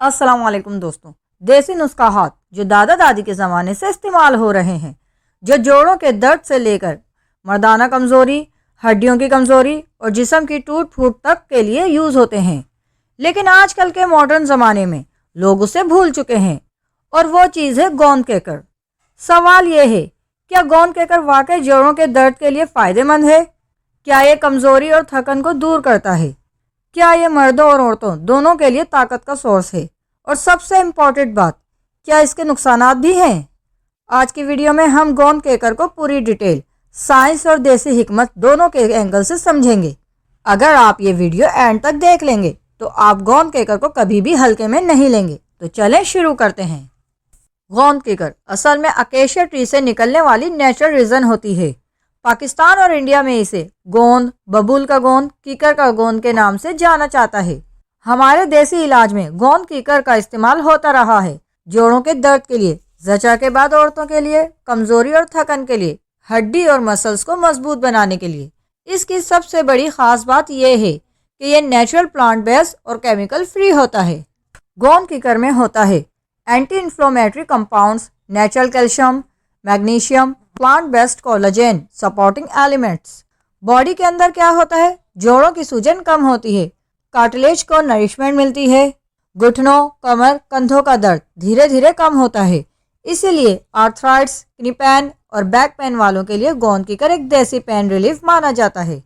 अस्सलाम वालेकुम दोस्तों। देसी नुस्खाहात जो दादा दादी के ज़माने से इस्तेमाल हो रहे हैं, जो जोड़ों के दर्द से लेकर मर्दाना कमज़ोरी, हड्डियों की कमज़ोरी और जिस्म की टूट फूट तक के लिए यूज़ होते हैं। लेकिन आजकल के मॉडर्न ज़माने में लोग उसे भूल चुके हैं और वो चीज़ है गोंद केकर। सवाल ये है, क्या गोंद केकर वाकई जोड़ों के दर्द के लिए फ़ायदेमंद है? क्या ये कमज़ोरी और थकन को दूर करता है? क्या ये मर्दों और औरतों दोनों के लिए ताकत का सोर्स है? और सबसे इम्पॉर्टेंट बात, क्या इसके नुकसानात भी हैं? आज की वीडियो में हम गोंद केकर को पूरी डिटेल, साइंस और देसी हिकमत दोनों के एंगल से समझेंगे। अगर आप ये वीडियो एंड तक देख लेंगे तो आप गोंद केकर को कभी भी हल्के में नहीं लेंगे। तो चलें शुरू करते हैं। गोंद केकर असल में अकेशिया ट्री से निकलने वाली नेचुरल रीजन होती है। पाकिस्तान और इंडिया में इसे गोंद, बबूल का गोंद, कीकर का गोंद के नाम से जाना जाता है। हमारे देसी इलाज में गोंद कीकर का इस्तेमाल होता रहा है। जोड़ों के दर्द के लिए, जचा के बाद औरतों के लिए, कमजोरी और थकन के लिए, हड्डी और मसल्स को मजबूत बनाने के लिए। इसकी सबसे बड़ी खास बात यह है कि यह नेचुरल प्लांट बेस्ड और केमिकल फ्री होता है। गोंद कीकर में होता है anti inflammatory compounds, natural calcium, magnesium, plant based collagen supporting elements. Body के अंदर क्या होता है? जोड़ों की सूजन कम होती है, कार्टिलेज को नरिशमेंट मिलती है, घुटनों, कमर, कंधों का दर्द धीरे धीरे कम होता है। इसीलिए आर्थराइट्स, किनी पेन और बैक पेन वालों के लिए गोंद कीकर एक देसी पेन रिलीफ माना जाता है।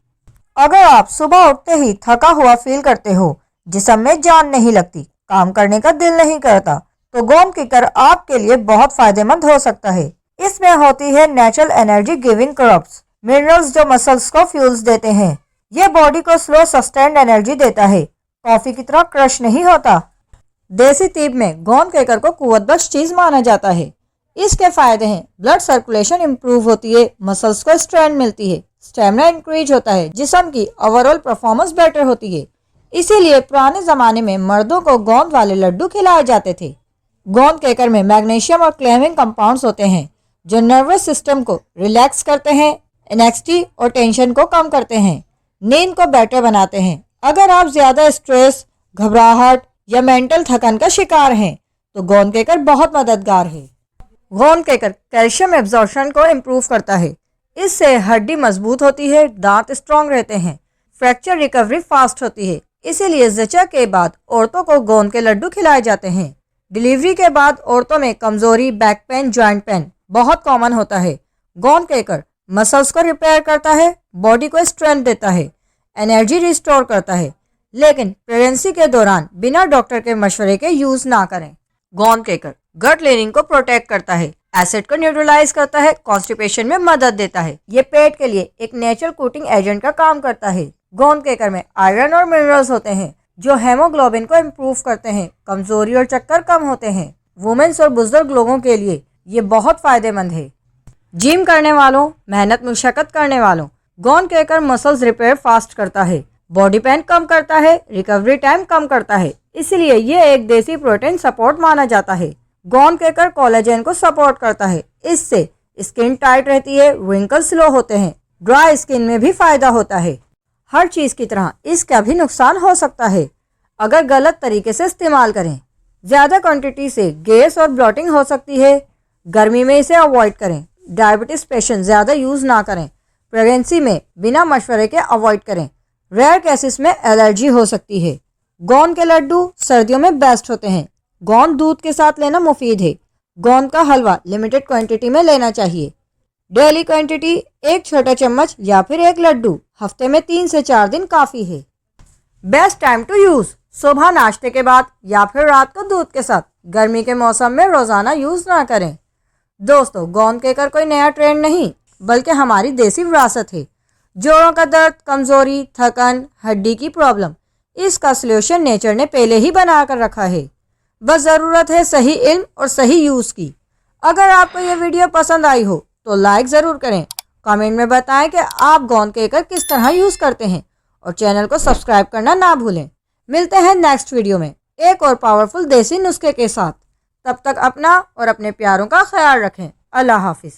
अगर आप सुबह उठते ही थका हुआ फील करते हो, जिस्म में जान नहीं लगती, काम करने का दिल नहीं करता, तो गोंद कीकर आपके लिए बहुत फायदेमंद हो सकता है। इसमें होती है natural energy giving crops, minerals जो मसल्स को फ्यूल्स देते हैं। ये बॉडी को स्लो सस्टेन्ड एनर्जी देता है, कॉफी की तरह क्रश नहीं होता। देसी तीब में गोंद केकर को कुव्वत बख्श चीज माना जाता है। इसके फायदे हैं, ब्लड सर्कुलेशन इंप्रूव होती है, मसल्स को स्ट्रेंथ मिलती है, स्टेमिना इंक्रीज होता है, जिस्म की ओवरऑल परफॉर्मेंस बेटर होती है। इसीलिए पुराने जमाने में मर्दों को गोंद वाले लड्डू खिलाए जाते थे। गोंद केकर में मैग्नीशियम और क्लेविंग कंपाउंड्स होते हैं जो नर्वस सिस्टम को रिलैक्स करते हैं, एंग्जाइटी और टेंशन को कम करते हैं, नींद को बेटर बनाते हैं। अगर आप ज़्यादा स्ट्रेस, घबराहट या मेंटल थकन का शिकार हैं तो गोंद केकर बहुत मददगार है। गोंद केकर कैल्शियम एब्जॉर्प्शन को इम्प्रूव करता है। इससे हड्डी मजबूत होती है, दांत स्ट्रांग रहते हैं, फ्रैक्चर रिकवरी फास्ट होती है। इसीलिए जचा के बाद औरतों को गोंद के लड्डू खिलाए जाते हैं। डिलीवरी के बाद औरतों में कमजोरी, बैक पेन, जॉइंट पेन बहुत कॉमन होता है। गोंद केकर मसल्स को रिपेयर करता है, बॉडी को स्ट्रेंथ देता है, एनर्जी रिस्टोर करता है। लेकिन प्रेगनेंसी के दौरान बिना डॉक्टर के मशवरे के यूज ना करें। गोंद केकर गट लाइनिंग को प्रोटेक्ट करता है, एसिड को न्यूट्रलाइज करता है, कॉन्स्टिपेशन में मदद देता है। ये पेट के लिए एक नेचुरल कूटिंग एजेंट का काम करता है। गोंद केकर में आयरन और मिनरल्स होते हैं जो हेमोग्लोबिन को इम्प्रूव करते हैं, कमजोरी और चक्कर कम होते हैं। वुमेन्स और बुजुर्ग लोगों के लिए ये बहुत फायदेमंद है। जिम करने वालों, मेहनत मुशक्कत करने वालों, गोंद केकर मसल्स रिपेयर फास्ट करता है, बॉडी पेन कम करता है, रिकवरी टाइम कम करता है। इसलिए ये एक देसी प्रोटीन सपोर्ट माना जाता है। गोंद केकर कोलेजन को सपोर्ट करता है, इससे स्किन टाइट रहती है, रिंकल स्लो होते हैं, ड्राई स्किन में भी फायदा होता है। हर चीज़ की तरह इसका भी नुकसान हो सकता है अगर गलत तरीके से इस्तेमाल करें। ज़्यादा क्वांटिटी से गैस और ब्लोटिंग हो सकती है। गर्मी में इसे अवॉइड करें। डायबिटीज पेशेंट ज़्यादा यूज़ ना करें। प्रेगनेंसी में बिना मशवरे के अवॉइड करें। रेयर केसेस में एलर्जी हो सकती है। गोंद के लड्डू सर्दियों में बेस्ट होते हैं। गोंद दूध के साथ लेना मुफीद है। गोंद का हलवा लिमिटेड क्वांटिटी में लेना चाहिए। डेली क्वांटिटी एक छोटा चम्मच या फिर एक लड्डू, हफ्ते में 3 से 4 दिन काफ़ी है। बेस्ट टाइम टू यूज़, सुबह नाश्ते के बाद या फिर रात को दूध के साथ। गर्मी के मौसम में रोज़ाना यूज़ ना करें। दोस्तों, गोंद केकर कोई नया ट्रेंड नहीं बल्कि हमारी देसी विरासत है। जोड़ों का दर्द, कमजोरी, थकन, हड्डी की प्रॉब्लम, इसका सलूशन नेचर ने पहले ही बना कर रखा है। बस ज़रूरत है सही इल्म और सही यूज़ की। अगर आपको ये वीडियो पसंद आई हो तो लाइक ज़रूर करें, कमेंट में बताएं कि आप गोंद केकर किस तरह यूज़ करते हैं और चैनल को सब्सक्राइब करना ना भूलें। मिलते हैं नेक्स्ट वीडियो में एक और पावरफुल देसी नुस्खे के साथ। तब तक अपना और अपने प्यारों का ख्याल रखें। अल्लाह हाफिज़।